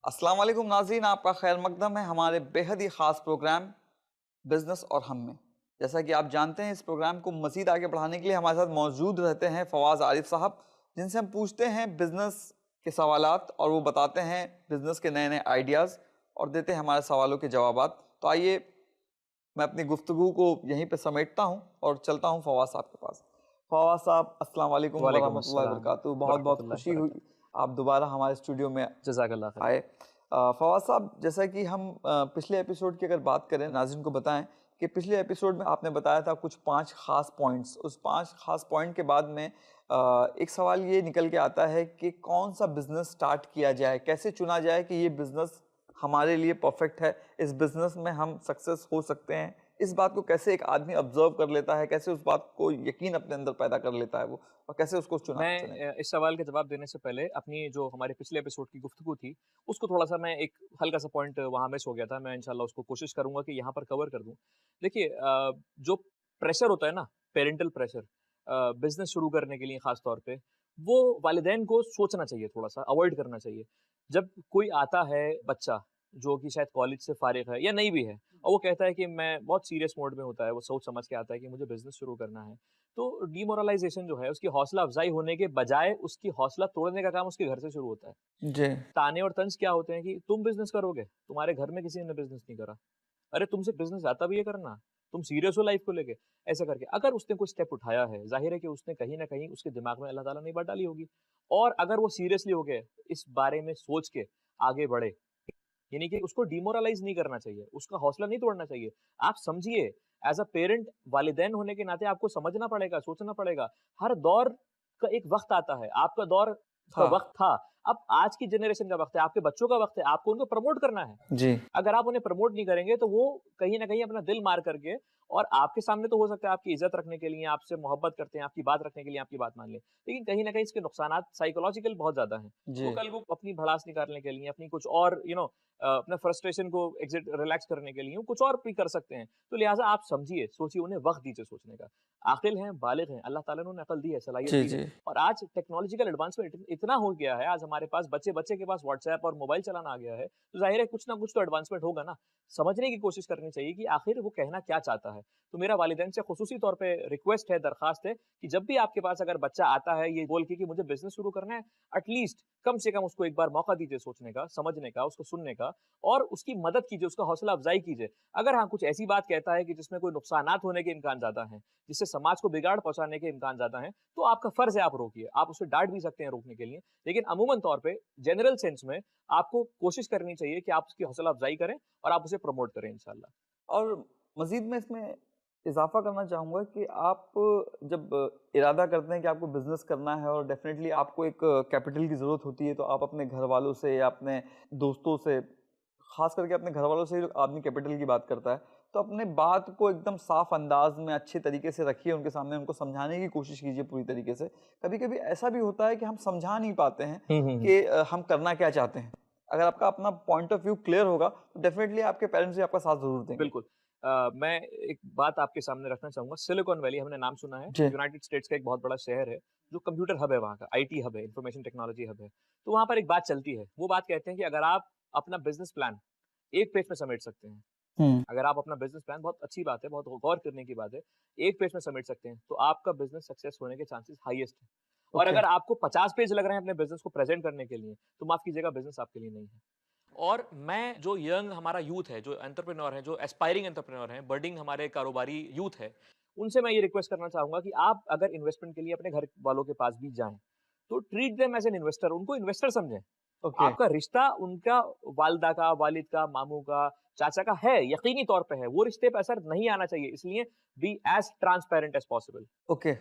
अस्सलाम वालेकुम नाज़रीन, आपका खैर मकदम है हमारे बेहद ही ख़ास प्रोग्राम बिज़नेस और हम में। जैसा कि आप जानते हैं, इस प्रोग्राम को मज़ीद आगे बढ़ाने के लिए हमारे साथ मौजूद रहते हैं फवाज़ आरिफ साहब, जिनसे हम पूछते हैं बिज़नेस के सवालात और वो बताते हैं बिज़नेस के नए नए आइडियाज़ और देते हैं हमारे सवालों के जवाबात। तो आइए मैं अपनी गुफ्तगू को यहीं पे समेटता हूँ और चलता हूँ फवाद साहब के पास। फवाद साहब, अस्सलाम वालेकुम वालेकुम वरहमतुल्लाहि अस्सलाम वबरकातुहू। बहुत बहुत वरहमतुल्लाहि खुशी हुई वबरकातुहू। आप दोबारा हमारे स्टूडियो में जज़ाकल्लाह खैर। आए। फवाद साहब, जैसा कि हम पिछले एपिसोड की अगर बात करें, नाज़रीन को बताएं कि पिछले एपिसोड में आपने बताया था कुछ 5 ख़ास पॉइंट्स। उस 5 ख़ास पॉइंट के बाद में एक सवाल ये निकल के आता है कि कौन सा बिज़नेस स्टार्ट किया जाए, कैसे चुना जाए कि ये बिज़नेस हमारे लिए परफेक्ट है, इस बिज़नेस में हम सक्सेस हो सकते हैं। इस बात को कैसे एक आदमी ऑब्जर्व कर लेता है, कैसे उस बात को यकीन अपने अंदर पैदा कर लेता है वो, और कैसे उसको चुने? मैं इस सवाल के जवाब देने से पहले अपनी जो हमारे पिछले एपिसोड की गुफ्तगू थी, उसको थोड़ा-सा मैं एक हल्का-सा पॉइंट वहाँ मिस हो गया था। मैं इंशाल्लाह उसको कोशिश करूँगा कि यहाँ पर कवर कर दूँ। देखिए जो प्रेशर होता है ना, पैरेंटल प्रेशर बिज़नेस शुरू करने के लिए ख़ास तौर पे, वो वालिदैन को सोचना चाहिए थोड़ा-सा, अवॉइड करना चाहिए। जब कोई आता है बच्चा, जो कि शायद कॉलेज से फ़ारिग है या नहीं भी है, और वो कहता है कि मैं बहुत सीरियस मोड में होता है, वो सोच समझ के आता है कि मुझे बिज़नेस शुरू करना है। तो डिमोरलाइज़ेशन जो है, उसकी हौसला अफ़ज़ाई होने के बजाय उसकी हौसला तोड़ने का काम उसके घर से शुरू होता है। जी। ताने और तंज क्या होते हैं कि तुम बिज़नेस करोगे, तुम्हारे घर में किसी ने बिज़नेस नहीं करा। अरे तुमसे बिज़नेस आता भी है करना, तुम सीरियस हो लाइफ़ को लेके, ऐसा करके। अगर उसने कोई स्टेप उठाया है, ज़ाहिर है कि उसने कहीं न कहीं उसके दिमाग में अल्लाह ताला ने ये बात डाली होगी। और अगर वो सीरियसली हो के इस बारे में सोच के आगे बढ़े, यानी कि उसको डिमोरलाइज़ नहीं करना चाहिए, उसका हौसला नहीं तोड़ना चाहिए। आप समझिए, एज़ अ पेरेंट, वालिदैन होने के नाते आपको समझना पड़ेगा, सोचना पड़ेगा। हर दौर का एक वक़्त आता है, आपका दौर का हाँ। वक़्त था, अब आज की जनरेशन का वक़्त है, आपके बच्चों का वक़्त है, आपको उनको प्रमोट करना है। जी। अगर आप उन्हें प्रमोट नहीं करेंगे, तो वो कहीं न कहीं अपना दिल मार करके, और आपके सामने तो हो सकता है आपकी इज़्ज़त रखने के लिए, आपसे मोहब्बत करते हैं, आपकी बात रखने के लिए आपकी बात मान लें। लेकिन कहीं न कहीं इसके नुकसानात साइकोलॉजिकल बहुत ज़्यादा हैं। वो जी। कल को अपनी भड़ास निकालने के लिए, अपनी कुछ और अपने फ्रस्ट्रेशन को एग्ज़िट रिलैक्स करने के लिए वो कुछ और भी कर सकते हैं। तो लिहाज़ा आप समझिए, सोचिए, उन्हें वक़्त दीजिए सोचने का। आक़िल हैं, बालिग़ हैं, अल्लाह ताला ने उन्हें अक़ल दी है, सलाहियत जी। दी है। जी। और आज टेक्नोलॉजिकल एडवांसमेंट इतना हो गया है, आज हमारे पास बच्चे-बच्चे के पास व्हाट्सऐप और मोबाइल चलाना आ गया है, तो ज़ाहिर है कुछ ना कुछ तो एडवांसमेंट होगा ना। समझने की कोशिश करनी चाहिए कि आखिर वो कहना क्या चाहता है। तो मेरा वालिदैन से ख़ुसूसी तौर पे रिक्वेस्ट है, दरख़्वास्त है कि जब भी आपके पास अगर बच्चा आता है ये बोल के कि मुझे बिज़नेस शुरू करना है, एटलीस्ट कम से कम उसको एक बार मौका दीजिए सोचने का, समझने का, उसको सुनने का, और उसकी मदद कीजिए, उसका हौसला अफ़ज़ाई कीजिए। अगर हाँ, कुछ ऐसी बात कहता है कि जिसमें कोई नुकसानात होने के इम्कान ज़्यादा हैं, जिससे समाज को बिगाड़ पहुँचाने के इम्कान ज़्यादा हैं, तो आपका फ़र्ज़ है आप रोकिए। आप उसे डाँट भी सकते हैं रोकने के लिए, लेकिन अमूमन तौर पे जनरल सेंस में आपको कोशिश करनी चाहिए कि आप उसकी हौसला अफ़ज़ाई करें और आप उसे प्रमोट करें इंशाअल्लाह। और मज़ीद मैं इसमें इज़ाफ़ा करना चाहूँगा कि आप जब इरादा करते हैं कि आपको बिज़नेस करना है और डेफ़िनेटली आपको एक कैपिटल की ज़रूरत होती है, तो आप अपने घरवालों से या अपने दोस्तों से, ख़ास करके अपने घरवालों से, आदमी कैपिटल की बात करता है, तो अपने बात को एकदम साफ़ अंदाज़ में अच्छे तरीके से रखिए उनके सामने, उनको समझाने की कोशिश कीजिए पूरी तरीके से। कभी-कभी ऐसा भी होता है कि हम समझा नहीं पाते हैं हुँ, हुँ, हुँ। कि हम करना क्या चाहते हैं। अगर आपका अपना पॉइंट ऑफ व्यू क्लियर होगा, तो डेफ़िनेटली आपके पेरेंट्स भी आपका साथ ज़रूर देंगे। बिल्कुल। मैं एक बात आपके सामने रखना चाहूँगा। सिलिकॉन वैली हमने नाम सुना है, जी। यूनाइटेड स्टेट्स का एक बहुत बड़ा शहर है, जो कंप्यूटर हब है वहाँ का, आईटी हब है, इन्फॉर्मेशन टेक्नोलॉजी हब है। तो वहाँ पर एक बात चलती है, वो बात कहते हैं कि अगर आप अपना बिज़नेस प्लान एक पेज में समेट सकते हैं, हुँ। अगर आप अपना बिज़नेस प्लान, बहुत अच्छी बात है, बहुत गौर करने की बात है, एक पेज में समेट सकते हैं, तो आपका बिज़नेस सक्सेस होने के चांसेस हाईएस्ट हैं। और ओके। अगर आपको 50 पेज लग रहे हैं अपने बिज़नेस को प्रेज़ेंट करने के लिए, तो माफ़ कीजिएगा, बिज़नेस आपके लिए नहीं है। और मैं जो यंग हमारा यूथ है, जो एंटरप्रेन्योर हैं, जो एस्पायरिंग एंटरप्रेन्योर हैं, बडिंग हमारे कारोबारी यूथ है, उनसे मैं ये रिक्वेस्ट करना चाहूँगा कि आप अगर इन्वेस्टमेंट के लिए अपने घर वालों के पास भी जाएँ, तो treat them as an investor, उनको इन्वेस्टर समझें। ओके। आपका रिश्ता उनका वालिदा का, वालिद का, मामू का, चाचा का है, यकीनी तौर पे है। वो रिश्ते पे असर नहीं आना चाहिए, इसलिए be as transparent as possible. Okay.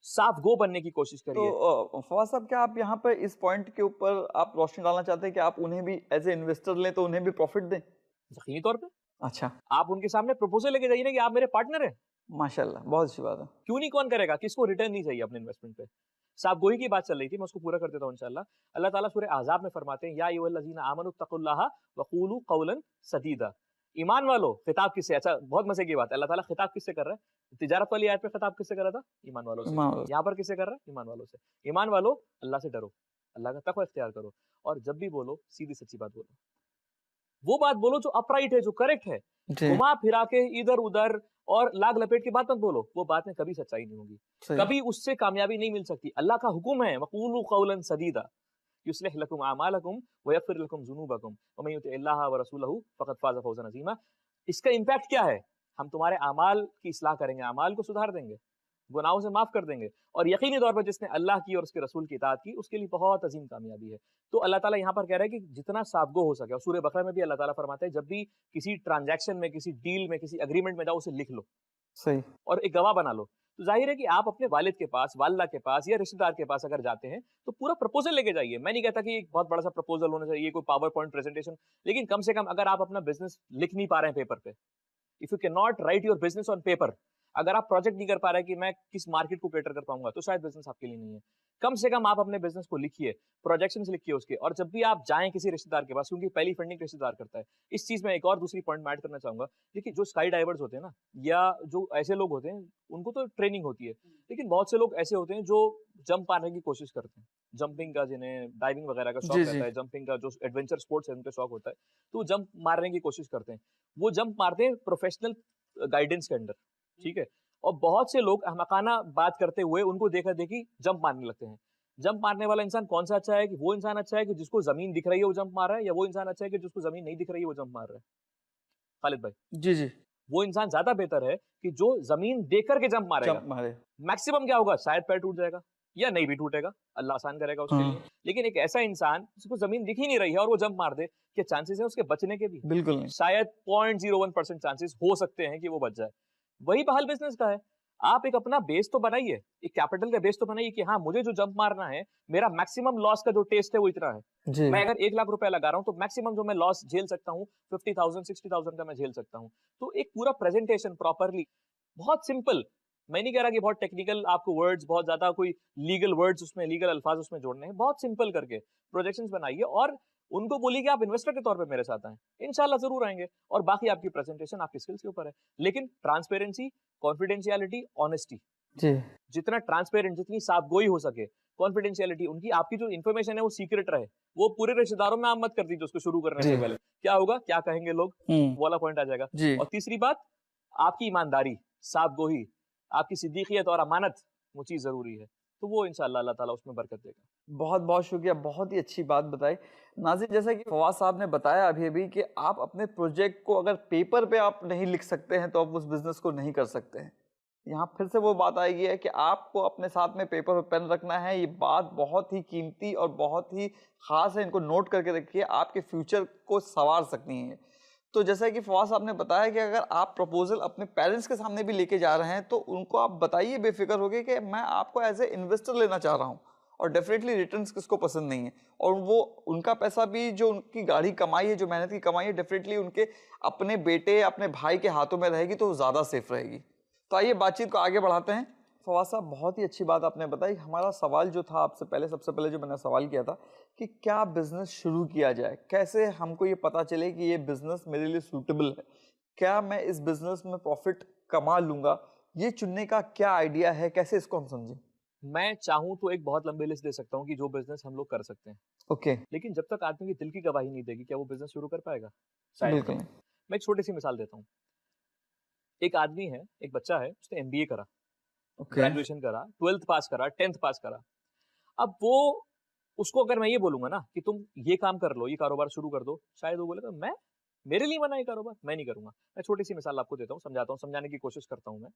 साफ गो बनने की कोशिश तो करिए। फवाद साहब, क्या आप यहाँ पे इस पॉइंट के ऊपर आप रोशनी डालना चाहते हैं कि आप उन्हें भी एज़ ए इन्वेस्टर लें, तो उन्हें भी प्रॉफ़िट दें? यकीनी तौर पे अच्छा। आप उनके सामने प्रपोज़ल लेके जाइए ना कि आप मेरे पार्टनर हैं। माशाल्लाह, बहुत अच्छी बात है। क्यों नहीं, कौन करेगा? किसको रिटर्न नहीं चाहिए अपने इन्वेस्टमेंट पे? साफ़-गोई की बात चल रही थी, मैं उसको पूरा कर देता हूँ इंशाअल्लाह। अल्लाह ताला सूरह अहज़ाब में फरमाते हैं, या अय्युहल्लज़ीना आमनू तक़ुल्लाहा व क़ूलू क़ौलन सदीदा। ईमान वालों, खिताब किससे? अच्छा, बहुत मज़े की बात है। अल्लाह ताला खिताब किससे कर रहा है? तिजारत वाली आयत पे खिताब किससे कर रहा था? ईमान वालों से। ईमान वालों से। यहाँ पर किससे कर रहा है? ईमान वालों से। ईमान वालों, अल्लाह से डरो। अल्लाह का तकवा इख्तियार करो और जब भी बोलो सीधी सच्ची बात बोलो। वो बात बोलो जो अपराइट है, जो करेक्ट है। जी। घुमा फिरा के इधर-उधर और लाग लपेट के बात मत बोलो, वो बात में कभी सच्चाई नहीं होगी। सही। कभी उससे कामयाबी नहीं मिल सकती। अल्लाह का हुक्म है वक़ूलू क़ौलन सदीदा युस्लिह लकुम अमालकुम व यग़फिर लकुम ज़ुनूबकुम व मन युतिइल्लाह व रसूलहु फ़क़द फ़ाज़ फ़ौज़न अज़ीमा। इसका इम्पैक्ट क्या है? हम तुम्हारे अमाल की इस्लाह करेंगे, अमाल को सुधार देंगे, गुनाहों से माफ़ कर देंगे और यकीनी तौर पर जिसने अल्लाह की और उसके रसूल की इताअत की, उसके लिए बहुत अज़ीम कामयाबी है। तो अल्लाह ताला यहाँ पर कह रहा है कि जितना साफ़गो हो सके और सूरह बक़रा में भी अल्लाह ताला फ़रमाता है जब भी किसी ट्रांज़ैक्शन में, किसी डील में, किसी एग्रीमेंट में जाओ उसे लिख लो सही। और एक गवाह बना लो। तो ज़ाहिर है कि आप अपने वालिद के पास, वालिदा के पास या रिश्तेदार के पास अगर जाते हैं, तो पूरा प्रपोज़ल लेके जाइए। मैं नहीं कहता कि एक बहुत बड़ा-सा प्रपोज़ल होना चाहिए, कोई पावर पॉइंट प्रेज़ेंटेशन, लेकिन कम से कम अगर आप अपना बिज़नेस लिख नहीं पा रहे हैं पेपर पे, if you can not right your business on paper, अगर आप प्रोजेक्ट नहीं कर पा रहे कि मैं किस मार्केट को कैटर कर पाऊंगा, तो शायद बिजनेस आपके लिए नहीं है। कम से कम आप अपने बिजनेस को लिखिए, प्रोजेक्शंस लिखिए उसके, और जब भी आप जाएं किसी रिश्तेदार के पास, क्योंकि पहली फंडिंग रिश्तेदार करता है। इस चीज में एक और दूसरी पॉइंट मैं ऐड करना चाहूंगा। देखिए जो स्काई डाइवर्स होते हैं ना, या जो ऐसे लोग होते हैं, उनको तो ट्रेनिंग होती है, लेकिन बहुत से लोग ऐसे होते हैं जो जंप मारने की कोशिश करते हैं। जंपिंग का, जिन्हें डाइविंग वगैरह का शौक जी, रहता जी। है, जंपिंग का जो एडवेंचर स्पोर्ट्स है उनका शौक होता है, तो वो जंप मारने की कोशिश करते हैं। वो जंप मारते हैं प्रोफेशनल गाइडेंस के अंडर, ठीक है? और बहुत से लोग अहमकाना बात करते हुए उनको देखा-देखी जंप मारने लगते हैं। जंप मारने वाला इंसान कौन-सा अच्छा है? कि वो इंसान अच्छा है कि जिसको ज़मीन दिख रही है वो जंप मार रहा है, या वो इंसान अच्छा है कि जिसको ज़मीन नहीं दिख रही है वो जंप मार रहा है? खालिद भाई, जी, जी। वो इंसान ज़्यादा बेहतर है कि जो ज़मीन देख कर के जंप मारेगा। जंप मारे। मैक्सिमम क्या होगा? शायद पैर टूट जाएगा या नहीं भी टूटेगा, अल्लाह आसान करेगा उसके लिए। हाँ, लेकिन एक ऐसा इंसान जिसको ज़मीन दिख ही नहीं रही है और वो जंप मार दे, क्या चांसेस है उसके बचने के भी? बिल्कुल नहीं। शायद 0.01% चांसेस हो सकते हैं कि वो बच जाए। वही बहाल बिज़नेस का है। आप एक अपना बेस तो बनाइए, एक कैपिटल का बेस तो बनाइए कि हाँ, मुझे जो जंप मारना है, मेरा मैक्सिमम लॉस का जो टेस्ट है वो इतना है। जी। मैं अगर 1 लाख रुपए लगा रहा हूँ, तो मैक्सिमम जो मैं लॉस झेल सकता हूँ, 50,000 60,000 का मैं झेल सकता हूँ। तो एक पूरा प्रेज़ेंटेशन प्रॉपरली, बहुत सिंपल, मैं नहीं कह रहा कि बहुत टेक्निकल आपको वर्ड्स, बहुत ज़्यादा कोई लीगल वर्ड्स उसमें, लीगल अल्फाज उसमें जोड़ने हैं। बहुत सिंपल करके प्रोजेक्शंस बनाइए और उनको बोलिए कि आप इन्वेस्टर के तौर पे मेरे साथ आएँ। इंशाल्लाह ज़रूर आएँगे, और बाकी आपकी प्रेज़ेंटेशन आपकी स्किल्स के ऊपर है। लेकिन ट्रांसपेरेंसी, कॉन्फिडेंशियलिटी, ऑनेस्टी, जी। जितना ट्रांसपेरेंट, जितनी साफगोई हो सके, कॉन्फिडेंशियलिटी, उनकी आपकी जो इन्फॉर्मेशन है वो सीक्रेट रहे। वो पूरे रिश्तेदारों में आप मत कर दीजिए उसको शुरू करने जी। से पहले। क्या होगा? क्या कहेंगे लोग? हुँ। वो वाला पॉइंट आ जाएगा। जी। और तीसरी बात, आपकी ईमानदारी, साफगोई, आपकी सिद्दीकियत और अमानत, वो चीज़ ज़रूरी है। तो वो इंशाअल्लाह अल्लाह ताला उसमें बरकत देगा। बहुत-बहुत शुक्रिया, बहुत ही अच्छी बात बताई। नाज़िर, जैसा कि फवाद साहब ने बताया अभी-अभी कि आप अपने प्रोजेक्ट को अगर पेपर पे आप नहीं लिख सकते हैं, तो आप उस बिज़नेस को नहीं कर सकते हैं। यहाँ फिर से वो बात आएगी है कि आपको अपने साथ में पेपर और पेन रखना है। ये बात बहुत ही कीमती और बहुत ही ख़ास है, इनको नोट करके रखिए, आपके फ्यूचर को संवार सकती हैं। तो जैसा कि फवाद साहब ने बताया कि अगर आप प्रपोज़ल अपने पेरेंट्स के सामने भी लेके जा रहे हैं, तो उनको आप बताइए बेफ़िक्र होके कि मैं आपको एज़ ए इन्वेस्टर लेना चाह रहा हूँ, और डेफ़िनेटली रिटर्न्स किसको पसंद नहीं है। और वो उनका पैसा भी, जो उनकी गाढ़ी कमाई है, जो मेहनत की कमाई है, डेफ़िनेटली उनके अपने बेटे, अपने भाई के हाथों में रहेगी, तो वो ज़्यादा सेफ़ रहेगी। तो आइए बातचीत को आगे बढ़ाते हैं। फवाद साहब, बहुत ही अच्छी बात आपने बताई। हमारा सवाल जो था आपसे पहले, सबसे पहले जो मैंने सवाल किया था कि क्या बिज़नेस शुरू किया जाए? कैसे हमको ये पता चले कि ये बिज़नेस मेरे लिए सूटेबल है? क्या मैं इस बिज़नेस में प्रॉफ़िट कमा लूँगा? ये चुनने का क्या आइडिया है? कैसे इसको हम समझें? मैं चाहूँ तो एक बहुत लंबी लिस्ट दे सकता हूँ कि जो बिज़नेस हम लोग कर सकते हैं। ओके, लेकिन जब तक आदमी के दिल की गवाही नहीं देगी, क्या वो बिज़नेस शुरू कर पाएगा? शायद बिल्कुल नहीं। नहीं। मैं एक छोटी-सी मिसाल देता हूँ। एक आदमी है, एक बच्चा है, उसने एमबीए करा, ओके, ग्रेजुएशन करा, 12th पास करा, 10th पास करा। अब वो, उसको अगर मैं ये बोलूँगा ना कि तुम ये काम कर लो, ये कारोबार शुरू कर दो, शायद वो बोलेगा मैं, मेरे लिए बना ये कारोबार, मैं नहीं करूँगा। मैं छोटी-सी मिसाल आपको देता हूँ, समझाता हूँ, समझाने की कोशिश करता हूँ मैं।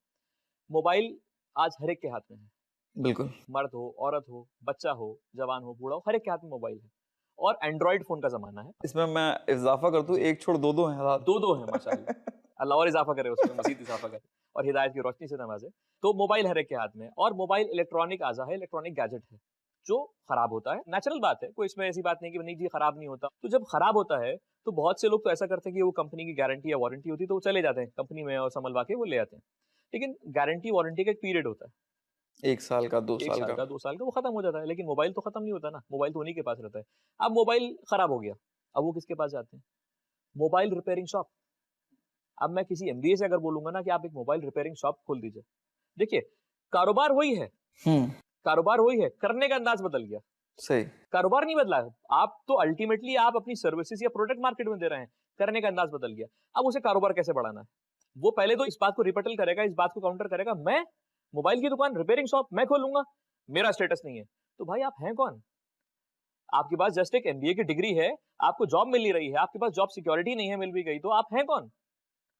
मोबाइल आज हर एक के हाथ में है। बिल्कुल। मर्द हो, औरत हो, बच्चा हो, जवान हो, बूढ़ा हो, हर एक के हाथ में मोबाइल है। और एंड्रॉइड फ़ोन का ज़माना है। इसमें मैं इज़ाफ़ा कर दूँ, जी, एक छोड़ दो-दो हैं हाथ। 2-2 हैं माशाअल्लाह। अल्लाह और इज़ाफ़ा करे उसमें, मज़ीद इज़ाफ़ा करे और हिदायत की रोशनी से नवाज़े। तो मोबाइल हर एक के हाथ में है, और मोबाइल इलेक्ट्रॉनिक अज़ा है, इलेक्ट्रॉनिक गैजेट है, जो खराब होता है, नेचुरल बात है, कोई इसमें ऐसी बात नहीं कि नहीं जी खराब नहीं होता। तो जब खराब होता है, तो बहुत से लोग तो ऐसा करते हैं कि वो कंपनी की गारंटी या वारंटी होती है, तो वो चले जाते हैं कंपनी में और सँभलवा के वो ले आते हैं। लेकिन गारंटी वारंटी का एक पीरियड होता है। 1 साल का, 2 1 साल साल का। का, 2 साल का, वो खत्म हो जाता है। लेकिन मोबाइल तो खत्म नहीं होता ना, मोबाइल तो उन्हीं के पास रहता है। अब मोबाइल खराब हो गया, अब वो किसके पास जाते हैं? Mobile repairing shop. अब मैं किसी एमबीए से अगर बोलूँगा ना कि आप एक मोबाइल रिपेयरिंग शॉप खोल दीजिए। देखिए, कारोबार वही है, हुँ, कारोबार वही है, करने का अंदाज़ बदल गया। सही। कारोबार नहीं बदला है। आप तो अल्टीमेटली आप अपनी सर्विसेज या प्रोडक्ट मार्केट में दे रहे हैं, करने का अंदाज बदल गया। अब उसे कारोबार कैसे बढ़ाना है? वो पहले तो इस बात को रिपटल करेगा, इस बात को काउंटर करेगा, मैं मोबाइल की दुकान, रिपेयरिंग शॉप मैं खोलूंगा, मेरा स्टेटस नहीं है। तो भाई आप हैं कौन? आपके पास जस्ट एक एमबीए की डिग्री है, आपको जॉब मिल नहीं रही है, आपके पास जॉब सिक्योरिटी नहीं है, मिल भी गई तो आप हैं कौन?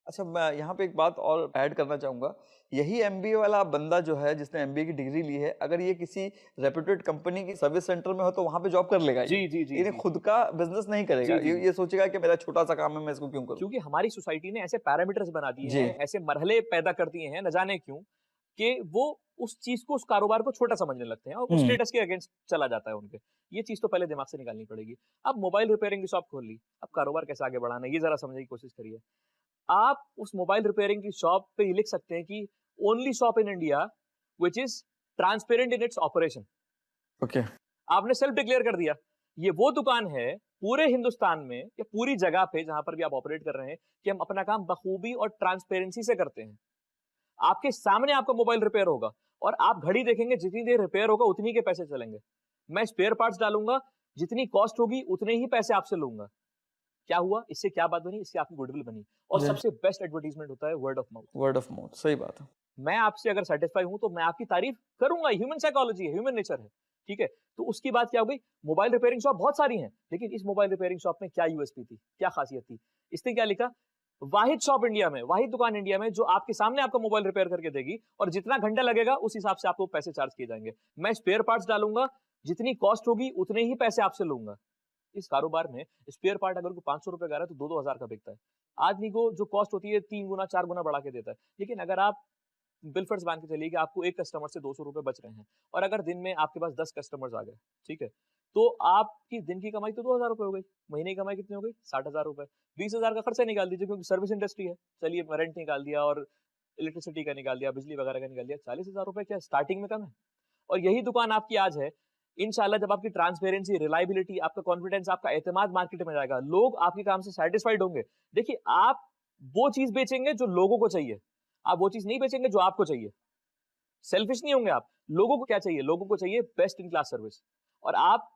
अच्छा, मैं यहाँ पे एक बात और ऐड करना चाहूँगा। यही एमबीए वाला बंदा जो है, जिसने एमबीए की डिग्री ली है, अगर ये किसी रेप्यूटेड कंपनी की सर्विस सेंटर में हो तो वहाँ पे जॉब कर लेगा ये। जी, जी, जी, लेकिन जी। खुद का बिज़नेस नहीं करेगा। जी, जी, जी। ये सोचेगा कि मेरा छोटा-सा काम है, मैं इसको क्यों करूँ? क्योंकि हमारी सोसाइटी ने ऐसे पैरामीटर्स बना दिए जी। हैं, ऐसे मरहले पैदा कर दिए हैं, न जाने क्यों, कि वो उस चीज़ को, उस कारोबार को छोटा समझने लगते हैं और उस हुँ। स्टेटस के अगेंस्ट चला जाता है उनके। ये चीज़ तो पहले दिमाग से निकालनी पड़ेगी। अब मोबाइल रिपेयरिंग की शॉप खोल ली, अब कारोबार कैसे आगे बढ़ाना है, ये ज़रा समझने की कोशिश करिए। आप उस मोबाइल रिपेयरिंग की शॉप पे ये लिख सकते हैं कि only shop in India which is transparent in its operation. Okay. आपने सेल्फ डिक्लेयर कर दिया। ये वो दुकान है पूरे हिंदुस्तान में या पूरी जगह पे जहां पर भी आप ऑपरेट कर रहे हैं कि हम अपना काम बखूबी और ट्रांसपेरेंसी से करते हैं। आपके सामने आपका मोबाइल रिपेयर होगा और आप घड़ी देखेंगे, जितनी देर रिपेयर होगा उतनी के पैसे चलेंगे। मैं स्पेयर पार्ट्स डालूंगा, जितनी कॉस्ट होगी उतने ही पैसे आपसे लूंगा। क्या हुआ? इससे क्या बात बनी? इससे आपकी गुडविल बनी। और जी। सबसे बेस्ट एडवर्टाइजमेंट होता है word of mouth. Word of mouth, सही बात है। मैं आपसे अगर सेटिस्फाई हूं तो मैं आपकी तारीफ करूंगा, ह्यूमन साइकोलॉजी है, ह्यूमन नेचर है, ठीक है। तो उसकी बात क्या हो गई? मोबाइल रिपेयरिंग शॉप बहुत सारी हैं, लेकिन इस मोबाइल रिपेयरिंग शॉप में क्या यूएसपी थी, क्या खासियत थी? इसने क्या लिखा? वाहिद शॉप इंडिया में, वाहिद दुकान इंडिया में जो आपके सामने आपका मोबाइल रिपेयर करके देगी और जितना घंटा लगेगा उस हिसाब से आपको पैसे चार्ज किए जाएंगे। मैं स्पेयर पार्ट्स डालूंगा, जितनी कॉस्ट होगी उतने ही पैसे आपसे लूंगा। इस कारोबार में स्पेयर पार्ट अगर को 500 रुपए का रहा है तो 2-2 हजार का बिकता है। आदमी को जो कॉस्ट होती है 3 गुना 4 गुना बढ़ा के देता है। लेकिन अगर आप बिलफर्स मान के चलिए कि आपको एक कस्टमर से 200 रुपए बच रहे हैं और अगर दिन में आपके पास 10 कस्टमर्स आ गए, ठीक है, तो आपकी दिन की कमाई तो 2,000 रुपए हो गई। महीने की कमाई कितनी हो गई? 60,000 रुपए। 20,000 का खर्चा निकाल दीजिए क्योंकि सर्विस इंडस्ट्री है। चलिए रेंट निकाल दिया और इलेक्ट्रिसिटी का निकाल दिया, बिजली वगैरह का निकाल दिया। 40,000 रुपए क्या स्टार्टिंग में कम है? और यही दुकान आपकी आज है। इंशाल्लाह जब आपकी ट्रांसपेरेंसी, रिलायबिलिटी, आपका कॉन्फिडेंस, आपका एतमाद मार्केट में जाएगा, लोग आपके काम से सैटिस्फाइड होंगे। देखिए, आप वो चीज बेचेंगे जो लोगों को चाहिए। आप वो चीज नहीं बेचेंगे जो आपको चाहिए। सेल्फिश नहीं होंगे आप। लोगों को क्या चाहिए? लोगों को चाहिए बेस्ट इन क्लास सर्विस। और आप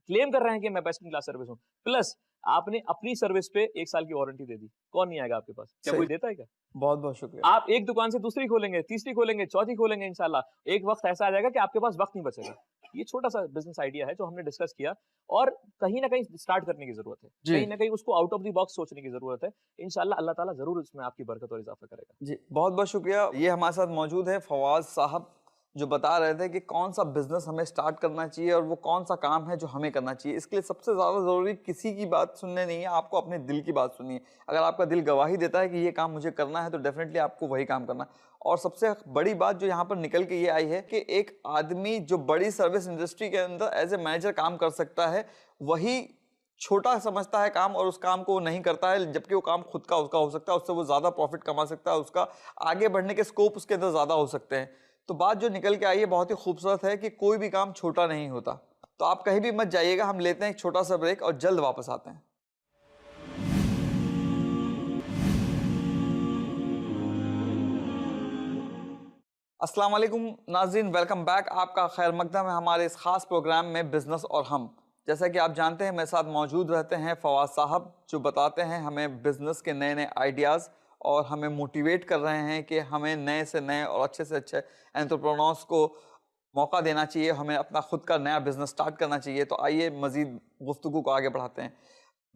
क्लेम कर रहे हैं कि मैं बेस्ट इन क्लास सर्विस हूं। प्लस आपने अपनी सर्विस पे 1 साल की वारंटी दे दी। कौन नहीं आएगा आपके पास? क्या सही। कोई देता है क्या? बहुत-बहुत शुक्रिया। आप एक दुकान से दूसरी खोलेंगे, तीसरी खोलेंगे, चौथी खोलेंगे इंशाल्लाह। एक वक्त ऐसा आ जाएगा कि आपके पास वक्त नहीं बचेगा। ये छोटा-सा बिज़नेस आइडिया है जो हमने डिस्कस किया और कहीं न कहीं स्टार्ट करने की ज़रूरत है। जी। कहीं न कहीं उसको आउट ऑफ द बॉक्स सोचने की ज़रूरत है। इंशाल्लाह अल्लाह ताला ज़रूर इसमें आपकी बरकत और इज़ाफ़ा करेगा। जी, बहुत-बहुत शुक्रिया। ये हमारे साथ मौजूद है फवाद साहब, जो बता रहे थे कि कौन-सा बिज़नेस हमें स्टार्ट करना चाहिए और वो कौन-सा काम है जो हमें करना चाहिए। इसके लिए सबसे ज़्यादा ज़रूरी किसी की बात सुनने नहीं है, आपको अपने दिल की बात सुननी है। अगर आपका दिल गवाही देता है कि ये काम मुझे करना है, तो डेफ़िनेटली आपको वही काम करना है। और सबसे बड़ी बात जो यहाँ पर निकल के ये आई है कि एक आदमी जो बड़ी सर्विस इंडस्ट्री के अंदर एज़ ए मैनेजर काम कर सकता है, वही छोटा समझता है काम और उस काम को वो नहीं करता है, जबकि वो काम खुद का उसका हो सकता है, उससे वो ज़्यादा प्रॉफिट कमा सकता है, उसका आगे बढ़ने के स्कोप उसके अंदर ज़्यादा हो सकते हैं। तो बात जो निकल के आई है बहुत ही खूबसूरत है कि कोई भी काम छोटा नहीं होता। तो आप कहीं भी मत जाइएगा, हम लेते हैं एक छोटा सा ब्रेक और जल्द वापस आते हैं। अस्सलाम वालेकुम नाज़रीन, वेलकम बैक। आपका खैर मकदम है हमारे इस खास प्रोग्राम में बिज़नेस और हम। जैसा कि आप जानते हैं मेरे साथ मौजूद रहते हैं फवाद साहब, जो बताते हैं हमें बिज़नेस के नए-नए आइडियाज़ और हमें मोटिवेट कर रहे हैं कि हमें नए से नए और अच्छे से अच्छे एंटरप्रेन्योर्स को मौका देना चाहिए, हमें अपना खुद का नया बिज़नेस स्टार्ट करना चाहिए। तो आइए मज़ीद गुफ्तगू को आगे बढ़ाते हैं।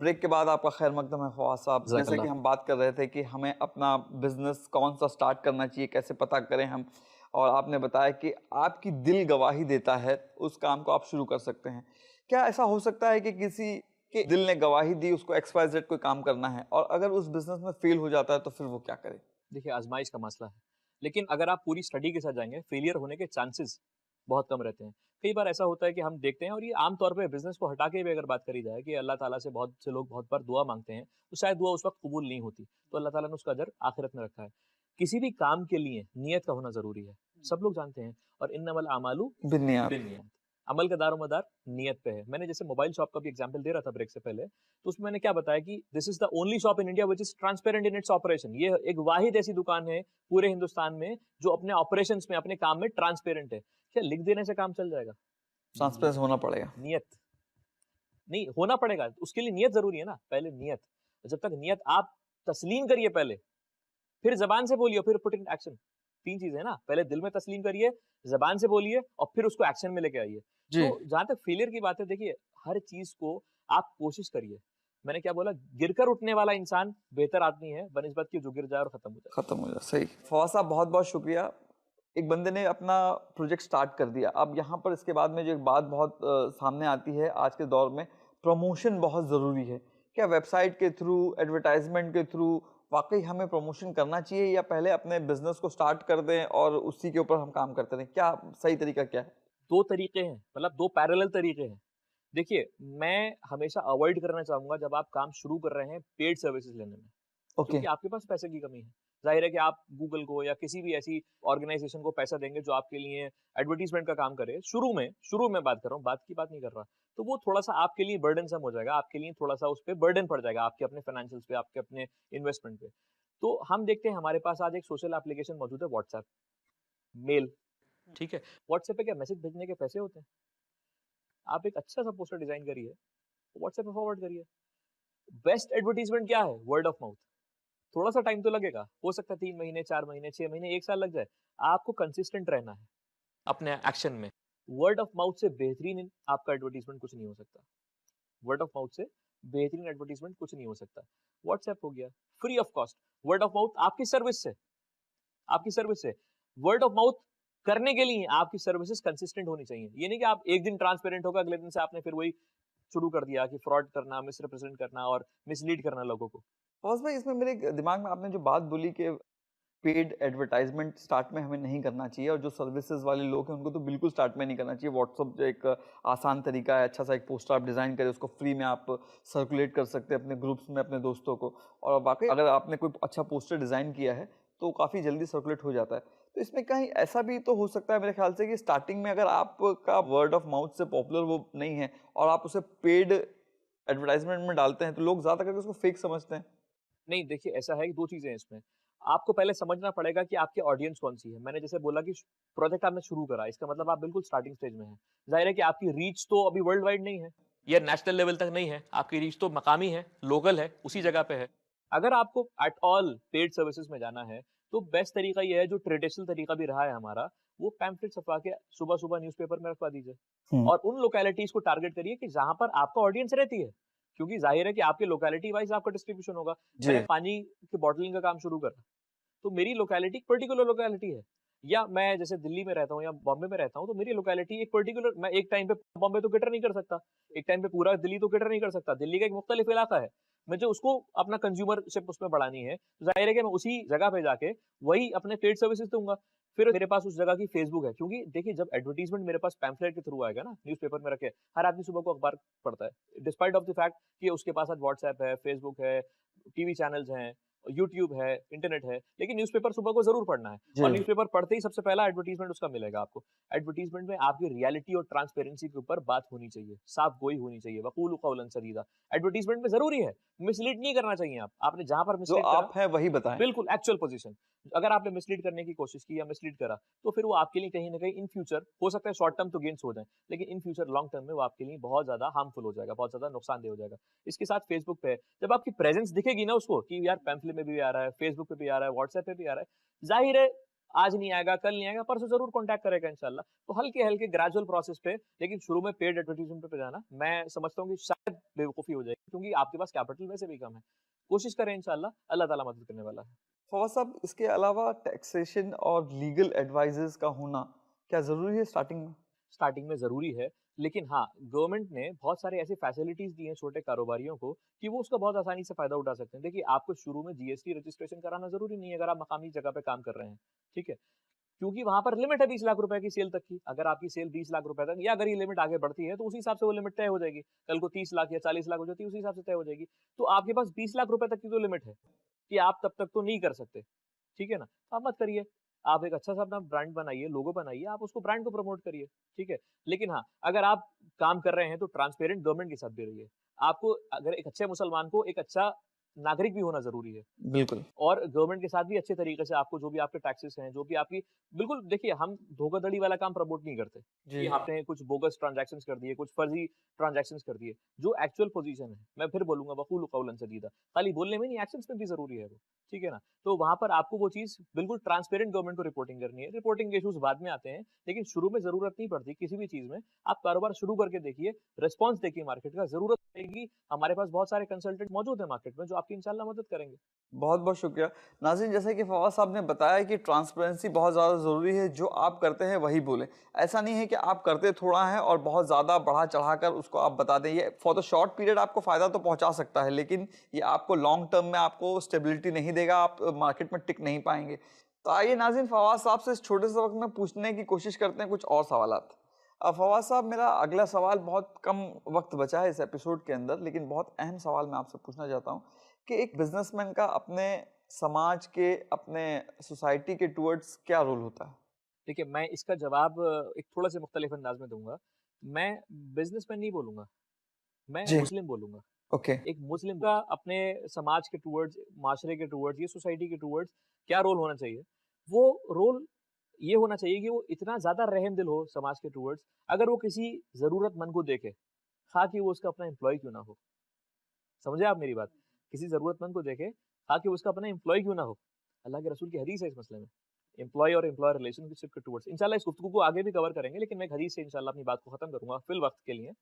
ब्रेक के बाद आपका खैर मकदम है फवाद साहब। जैसे कि जज़ाकल्लाह। हम बात कर रहे थे कि हमें अपना बिज़नेस कौन सा स्टार्ट करना चाहिए, कैसे पता करें हम, और आपने बताया कि आपकी दिल गवाही देता है, उस काम को आप शुरू कर सकते हैं। क्या ऐसा हो सकता है कि किसी के दिल ने गवाही दी, उसको XYZ कोई काम करना है और अगर उस बिज़नेस में फेल हो जाता है तो फिर वो क्या करे? देखिए, आज़माइश का मसला है। लेकिन अगर आप पूरी स्टडी के साथ जाएँगे, फेलियर होने के चांसेस बहुत कम रहते हैं। कई बार ऐसा होता है कि हम देखते हैं और ये आम तौर पे बिज़नेस को हटा के भी अगर बात करी जाए कि अल्लाह ताला से बहुत से लोग बहुत बार दुआ माँगते हैं, तो शायद दुआ उस वक़्त कबूल नहीं होती। तो अल्लाह ताला ने उसका अजर आखिरत में रखा है। किसी भी काम के लिए नियत का होना ज़रूरी है। सब लोग जानते हैं और इन्नमल आमालू बिन्नियात। बिन्नियात। अमल का दारोमदार नियत पे है। मैंने जैसे मोबाइल शॉप का भी एग्जांपल दे रहा था ब्रेक से पहले, तो उसमें मैंने क्या बताया कि this is the only shop in India which is transparent in its operation. ये एक वाहिद ऐसी दुकान है पूरे हिंदुस्तान में जो अपने ऑपरेशंस में, अपने काम में ट्रांसपेरेंट है। क्या लिख देने से काम चल जाएगा? ट्रांसपेरेंस होना पड़ेगा। नियत नहीं होना पड़ेगा, उसके लिए नियत ज़रूरी है ना, पहले नियत। जब तक नियत आप तस्लीम करिए पहले, फिर ज़बान से बोलिए, फिर पुट इन एक्शन। 3 चीज़ें हैं ना, पहले दिल में तस्लीम करिए, ज़बान से बोलिए और फिर उसको एक्शन में लेके आइए। जी। तो जहाँ तक फेलियर की बात है, देखिए हर चीज़ को आप कोशिश करिए। मैंने क्या बोला, गिरकर उठने वाला इंसान बेहतर आदमी है बनिस्बत कि जो गिर जाए और खत्म हो जाए। खत्म हो जाए, सही। फवाद साहब बहुत-बहुत शुक्रिया। एक बंदे ने अपना प्रोजेक्ट स्टार्ट कर दिया। अब यहाँ पर इसके बाद में जो एक बात बहुत सामने आती है आज के दौर में, प्रमोशन बहुत ज़रूरी है। क्या वेबसाइट के थ्रू, एडवर्टाइज़मेंट के थ्रू वाक़ई हमें प्रमोशन करना चाहिए या पहले अपने बिज़नेस को स्टार्ट कर दें और उसी के ऊपर हम काम करते रहें? क्या सही तरीका क्या है? 2 तरीके हैं, मतलब 2 पैरेलल तरीके हैं। देखिए, मैं हमेशा अवॉइड करना चाहूँगा जब आप काम शुरू कर रहे हैं पेड सर्विसेज़ लेने में। ओके। क्योंकि आपके पास पैसे की कमी है। ज़ाहिर है कि आप गूगल को या किसी भी ऐसी ऑर्गेनाइज़ेशन को पैसा देंगे जो आपके लिए एडवर्टाइज़मेंट का काम करे, शुरू में बात कर रहा हूँ, बाद की बात नहीं कर रहा। तो वो थोड़ा-सा आपके लिए बर्डनसम हो जाएगा, आपके लिए थोड़ा-सा उस पे बर्डन पड़ जाएगा, आपके अपने फाइनेंशियल्स पे, आपके अपने इन्वेस्टमेंट पे। तो हम देखते हैं हमारे पास आज एक सोशल एप्लीकेशन मौजूद है व्हाट्सएप, मेल, ठीक है? व्हाट्सएप पे क्या मैसेज भेजने के पैसे होते हैं। आप एक अच्छा-सा पोस्टर डिज़ाइन करिए, व्हाट्सएप पे फॉरवर्ड करिए। बेस्ट एडवर्टाइज़मेंट क्या है? Word of mouth. थोड़ा-सा टाइम तो लगेगा। हो सकता है 3 महीने, 4 महीने, 6 महीने, 1 साल लग जाए। आपको कंसिस्टेंट रहना है अपने एक्शन में। वर्ड ऑफ माउथ से बेहतरीन आपका एडवर्टाइज़मेंट कुछ नहीं हो सकता। वर्ड ऑफ माउथ से बेहतरीन एडवर्टाइज़मेंट कुछ नहीं हो सकता। व्हाट्सएप हो गया, free of cost. Word of mouth आपकी सर्विस से। वर्ड ऑफ माउथ करने के लिए आपकी सर्विसेज कंसिस्टेंट होनी चाहिए। ये नहीं कि आप एक दिन ट्रांसपेरेंट होगा, अगले दिन से आपने फिर वही शुरू कर दिया कि फ्रॉड करना, मिसरिप्रेजेंट करना और मिसलीड करना लोगों को। फौज भाई, इसमें मेरे दिमाग में आपने जो बात बोली कि पेड एडवर्टाइजमेंट स्टार्ट में हमें नहीं करना चाहिए और जो सर्विसेज वाले लोग हैं उनको तो बिल्कुल स्टार्ट में नहीं करना चाहिए। व्हाट्सअप जो एक आसान तरीका है, अच्छा सा एक पोस्टर आप डिज़ाइन करें, उसको फ्री में आप सर्कुलेट कर सकते हैं अपने ग्रुप्स में अपने दोस्तों को। और वाकई अगर आपने कोई अच्छा पोस्टर डिज़ाइन किया है तो काफ़ी जल्दी सर्कुलेट हो जाता है। तो इसमें कहीं ऐसा भी तो हो सकता है मेरे ख्याल से कि स्टार्टिंग में अगर आपका वर्ड ऑफ माउथ से पॉपुलर वो नहीं है और आप उसे पेड एडवर्टाइजमेंट में डालते हैं तो लोग ज़्यादा करके उसको फेक समझते हैं। नहीं, देखिए ऐसा है कि 2 चीज़ें हैं इसमें। आपको पहले समझना पड़ेगा कि आपकी ऑडियंस कौन-सी है। मैंने जैसे बोला कि प्रोजेक्ट आपने शुरू करा, इसका मतलब आप बिल्कुल स्टार्टिंग स्टेज में हैं। ज़ाहिर है कि आपकी रीच तो अभी वर्ल्ड वाइड नहीं है या नेशनल लेवल तक नहीं है। आपकी रीच तो मकामी है, लोकल है, उसी जगह पे है। अगर आपको एट ऑल पेड सर्विसेज़ में जाना है, तो बेस्ट तरीका ये है जो ट्रेडिशनल तरीका भी रहा है हमारा, वो पैम्फलेट छपवा के सुबह-सुबह न्यूज़पेपर में रखवा दीजिए। हुँ। और उन लोकेलिटीज़ को टारगेट करिए कि जहाँ पर आपका ऑडियंस रहती है। क्योंकि ज़ाहिर है कि आपके लोकेलिटी वाइज़ आपका डिस्ट्रीब्यूशन होगा। मैंने जी। पानी की बॉटलिंग का काम शुरू करा, तो मेरी लोकेलिटी एक पर्टिकुलर लोकेलिटी है। या मैं जैसे दिल्ली में रहता हूँ या बॉम्बे में रहता हूँ, तो मेरी लोकेलिटी एक पर्टिकुलर, मैं एक टाइम पे बॉम्बे तो कैटर नहीं कर सकता, एक टाइम पे पूरा दिल्ली तो कैटर नहीं कर सकता। दिल्ली का एक मुख्तलिफ इलाका है। मुझे उसको अपना कंज्यूमरशिप उसमें बढ़ानी है, तो ज़ाहिर है कि मैं उसी जगह पे जाके वही अपने पेड सर्विसेज़ दूँगा। फिर मेरे पास उस जगह की फेसबुक है, क्योंकि देखिए जब एडवर्टाइज़मेंट मेरे पास पैम्फलेट के थ्रू आएगा ना, न्यूज़पेपर में रखे, हर आदमी सुबह को अखबार पढ़ता है। डिस्पाइट ऑफ द फैक्ट कि उसके पास आज व्हाट्सएप है, फेसबुक है, टीवी चैनल्स हैं, यूट्यूब है, इंटरनेट है, लेकिन न्यूज़पेपर सुबह को ज़रूर पढ़ना है। जी। और न्यूज़पेपर पढ़ते ही सबसे पहला एडवर्टाइज़मेंट उसका मिलेगा आपको। एडवर्टाइज़मेंट में आपकी रियलिटी और ट्रांसपेरेंसी के ऊपर बात होनी चाहिए, साफ-गोई होनी चाहिए, वक़ूलु क़ौलन सदीदा। एडवर्टाइज़मेंट में ज़रूरी है, मिसलीड नहीं करना चाहिए आप। आपने जहाँ पर जो मिसलीड करा, आप हैं वही बताएँ। बिल्कुल एक्चुअल पोज़ीशन। अगर आपने मिसलीड करने की कोशिश की या मिसलीड करा, तो फिर वो आपके लिए कहीं न कहीं इन फ्यूचर, हो सकता है शॉर्ट टर्म तो गेन्स हो जाएँ, लेकिन इन फ्यूचर लॉन्ग टर्म में वो आपके लिए बहुत ज़्यादा हार्मफुल हो जाएगा, बहुत ज़्यादा नुकसानदेह हो जाएगा। इसके साथ फेसबुक पे जब आपकी प्रेज़ेंस दिखेगी ना उसको कि यार पैम्फलेट में भी आ रहा है, फेसबुक पे भी आ रहा है, व्हाट्सएप पे भी आ रहा है, ज़ाहिर है आज नहीं आएगा, कल नहीं आएगा, परसों ज़रूर कॉन्टैक्ट करेगा इंशाल्लाह। तो हल्के-हल्के ग्रेजुअल प्रोसेस पे, लेकिन शुरू में पेड एडवर्टाइज़मेंट पे जाना, मैं समझता हूँ कि शायद बेवकूफ़ी हो जाएगी, क्योंकि आपके पास कैपिटल वैसे भी कम है। कोशिश करें इंशाल्लाह, अल्लाह ताला मदद करने वाला है। फवाद साहब, इसके अलावा टैक्सेशन और लीगल एडवाइजेज़ का होना क्या ज़रूरी है स्टार्टिंग में? स्टार्टिंग में ज़रूरी है, लेकिन हाँ, गवर्नमेंट ने बहुत सारे ऐसे फैसिलिटीज़ दी हैं छोटे कारोबारियों को कि वो उसका बहुत आसानी से फ़ायदा उठा सकते हैं। देखिए, आपको शुरू में जीएसटी रजिस्ट्रेशन कराना ज़रूरी नहीं है अगर आप मकामी जगह पे काम कर रहे हैं, ठीक है? क्योंकि वहाँ पर लिमिट है 20 लाख रुपए की सेल तक की। अगर आपकी सेल 20 लाख रुपए तक, या अगर ये लिमिट आगे बढ़ती है, तो उसी हिसाब से वो लिमिट तय हो जाएगी। कल को 30 लाख या 40 लाख हो जाती है, उसी हिसाब से तय हो जाएगी। तो आपके पास 20 लाख रुपए तक की तो लिमिट है कि आप तब तक तो नहीं कर सकते। ठीक है ना? तो आप मत करिए। आप एक अच्छा-सा अपना ब्रांड बनाइए, लोगो बनाइए, आप उसको ब्रांड को प्रमोट करिए, ठीक है? लेकिन हाँ, अगर आप काम कर रहे हैं तो ट्रांसपेरेंट गवर्नमेंट के साथ भी रहिए। आपको अगर एक अच्छे मुसलमान को एक अच्छा नागरिक भी होना ज़रूरी है। बिल्कुल। और गवर्नमेंट के साथ भी अच्छे तरीके से आपको जो भी आपके टैक्सेस हैं, जो भी आपकी बिल्कुल देखिए हम धोखाधड़ी वाला काम प्रमोट नहीं करते, कि जी। आपने कुछ बोगस ट्रांज़ैक्शंस कर दिए, कुछ फर्ज़ी ट्रांज़ैक्शंस कर दिए। जो एक्चुअल पोज़ीशन है, मैं फिर बोलूँगा वक़ूलु क़ौलन सदीदा, खाली बोलने में नहीं एक्शंस में भी ज़रूरी है वो, ठीक है ना? तो वहाँ पर आपको वो चीज़ बिल्कुल ट्रांसपेरेंट गवर्नमेंट को रिपोर्टिंग करनी है। रिपोर्टिंग के इश्यूज़ बाद में आते हैं, लेकिन शुरू में ज़रूरत नहीं पड़ती किसी भी चीज़ में। आप कारोबार शुरू करके देखिए, रिस्पॉन्स देखिए मार्केट का, ज़रूरत पड़ेगी, हमारे पास बहुत सारे कंसल्टेंट मौजूद हैं मार्केट में, जो आपकी इंशाअल्लाह मदद करेंगे। बहुत-बहुत शुक्रिया। नाज़रीन, जैसे कि फवाद साहब ने बताया कि ट्रांसपेरेंसी बहुत ज़्यादा ज़रूरी है, जो आप करते हैं वही बोलें। ऐसा नहीं है कि आप करते थोड़ा हैं और बहुत ज़्यादा बढ़ा-चढ़ा कर उसको आप बता दें। ये फॉर द शॉर्ट पीरियड आपको फ़ायदा तो पहुँचा सकता है, लेकिन ये आपको लॉन्ग टर्म में आपको स्टेबिलिटी नहीं देगा, आप मार्केट में टिक नहीं पाएँगे। तो आइए नाज़रीन, फवाद साहब से इस छोटे से वक़्त में पूछने की कोशिश करते हैं कुछ और सवालात। फवाद साहब, मेरा अगला सवाल, बहुत कम वक़्त बचा है इस एपिसोड के अंदर, लेकिन बहुत अहम सवाल मैं आपसे पूछना चाहता हूँ कि एक बिजनेसमैन का अपने समाज के, अपने सोसाइटी के टुवर्ड्स क्या रोल होता है? देखिए, मैं इसका जवाब एक थोड़ा-से मुख्तलिफ अंदाज़ में दूँगा। मैं बिज़नेसमैन नहीं बोलूँगा, मैं जी। मुस्लिम बोलूँगा। ओके। एक मुस्लिम का अपने समाज के टुवर्ड्स, माशरे के टुवर्ड्स, ये सोसाइटी के टुवर्ड्स क्या रोल होना चाहिए? वो रोल ये होना चाहिए कि वो इतना ज़्यादा रहम-दिल हो समाज के टुवर्ड्स, अगर वो किसी ज़रूरतमंद को देखे, ख़ाँ कि वो उसका अपना एम्प्लॉयी क्यों ना हो। समझे आप मेरी बात? किसी ज़रूरतमंद को देखे, ख़ाँ कि वो उसका अपना एम्प्लॉयी क्यों ना हो। अल्लाह के रसूल की हदीस है इस मसले में। एम्प्लॉयी और एम्प्लॉयर रिलेशनशिप के टुवर्ड्स इंशाल्लाह इस गुफ्तगू को आगे भी कवर करेंगे, लेकिन मैं एक हदीस से इंशाल्लाह अपनी बात को ख़त्म करूँगा फ़िल वक़्त के लिए,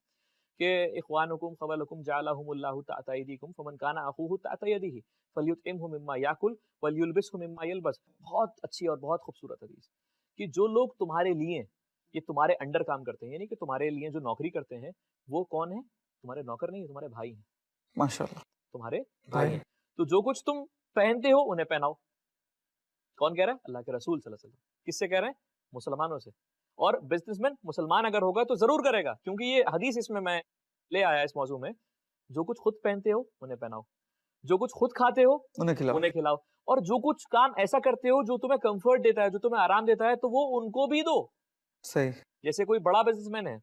कि इख़्वानुकुम ख़वलकुम जअलहुमुल्लाहु तहत अयदीकुम फमन काना अख़ूहु तहत यदिही फलयुतइमहु मिम्मा याकुल वलयुल्बिसहु मिम्मा यल्बस। बहुत अच्छी और बहुत खूबसूरत हदीस, कि जो लोग तुम्हारे लिए, ये तुम्हारे अंडर काम करते हैं, यानी कि तुम्हारे लिए जो नौकरी करते हैं, वो कौन है? तुम्हारे नौकर नहीं, तुम्हारे भाई हैं, माशाल्लाह। तुम्हारे भाई भाई। हैं। तो जो कुछ तुम पहनते हो, उन्हें पहनाओ। कौन कह रहा है? अल्लाह के रसूल सल्लल्लाहु अलैहि वसल्लम। किससे कह रहे हैं? मुसलमानों से। और बिज़नेसमैन मुसलमान अगर होगा तो ज़रूर करेगा, क्योंकि ये हदीस इसमें मैं ले आया इस मौज़ू में। जो कुछ खुद पहनते हो, उन्हें पहनाओ। जो कुछ खुद खाते हो, उन्हें खिलाओ। उन्हें खिलाओ। और जो कुछ काम ऐसा करते हो जो तुम्हें कम्फ़र्ट देता है, जो तुम्हें आराम देता है, तो वो उनको भी दो। सही। जैसे कोई बड़ा बिज़नेसमैन है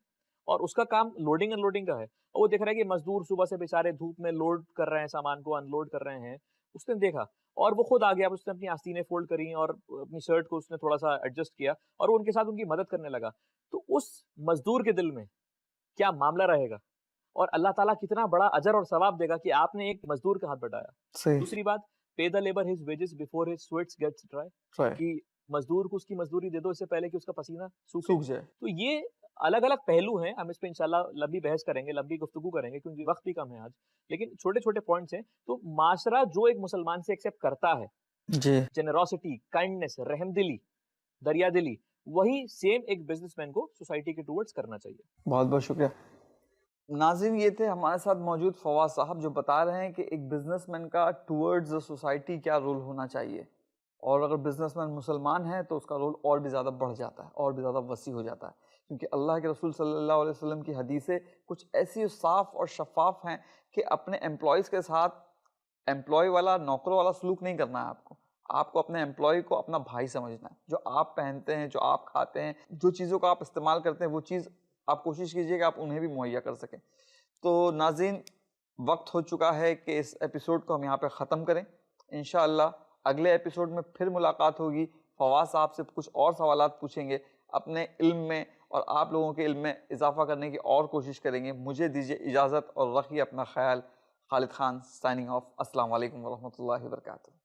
और उसका काम लोडिंग अनलोडिंग का है, और वो देख रहा है कि मज़दूर सुबह से बेचारे धूप में लोड कर रहे हैं, सामान को अनलोड कर रहे हैं। उसने देखा और वो खुद आ गया, उसने अपनी आस्तीनें फ़ोल्ड करी और अपनी शर्ट को उसने थोड़ा-सा एडजस्ट किया और वो उनके साथ उनकी मदद करने लगा। तो उस मज़दूर के दिल में क्या मामला रहेगा? और अल्लाह ताला कितना बड़ा अजर और सवाब देगा कि आपने एक मज़दूर का हाथ बटाया। सही। दूसरी बात, pay the labour his wages before his sweats gets dry, right. कि मज़दूर को उसकी मज़दूरी दे दो इससे पहले कि उसका पसीना सूखे। सूख जाए। तो ये अलग-अलग पहलू हैं, हम इस पे इंशाल्लाह लंबी बहस करेंगे, लंबी गुफ्तगू करेंगे, क्योंकि वक़्त भी कम है आज। लेकिन छोटे-छोटे पॉइंट्स हैं, तो माशरा जो एक मुसलमान से एक्सेप्ट करता है, जी। जेनरोसिटी, काइंडनेस, रहमदिली, दरियादिली, वही सेम एक बिज़नेसमैन को सोसाइटी के टुवर्ड्स करना चाहिए। बहुत-बहुत शुक्रिया। नाज़रीन, ये थे हमारे साथ मौजूद फवाद साहब, जो बता रहे हैं कि एक बिजनेसमैन का टुवर्ड्स द सोसाइटी क्या रोल होना चाहिए, और अगर बिजनेसमैन मुसलमान है तो उसका रोल और भी ज़्यादा बढ़ जाता है, और भी ज़्यादा वसी हो जाता है, क्योंकि अल्लाह के रसूल सल्लल्लाहु अलैहि वसल्लम की हदीसें कुछ ऐसी साफ़ और शफ़ाफ़ हैं कि अपने एम्प्लॉयज़ के साथ एम्प्लॉय वाला, नौकरों वाला सलूक नहीं करना है आपको। आपको अपने एम्प्लॉय को अपना भाई समझना है। जो आप पहनते हैं, जो आप खाते हैं, जो चीज़ों का आप इस्तेमाल करते हैं, वो चीज़ आप कोशिश कीजिए कि आप उन्हें भी मुहैया कर सकें। तो नाज़रीन, वक्त हो चुका है कि इस एपिसोड को हम यहाँ पे ख़त्म करें। इंशाअल्लाह अगले एपिसोड में फिर मुलाकात होगी। फवाद साहब से कुछ और सवालात पूछेंगे, अपने इल्म में और आप लोगों के इल्म में इजाफ़ा करने की और कोशिश करेंगे। मुझे दीजिए इजाज़त और रखिए अपना ख्याल। Khalid Khan signing off. अस्सलाम वालेकुम वरहमतुल्लाहि वबरकातुहू।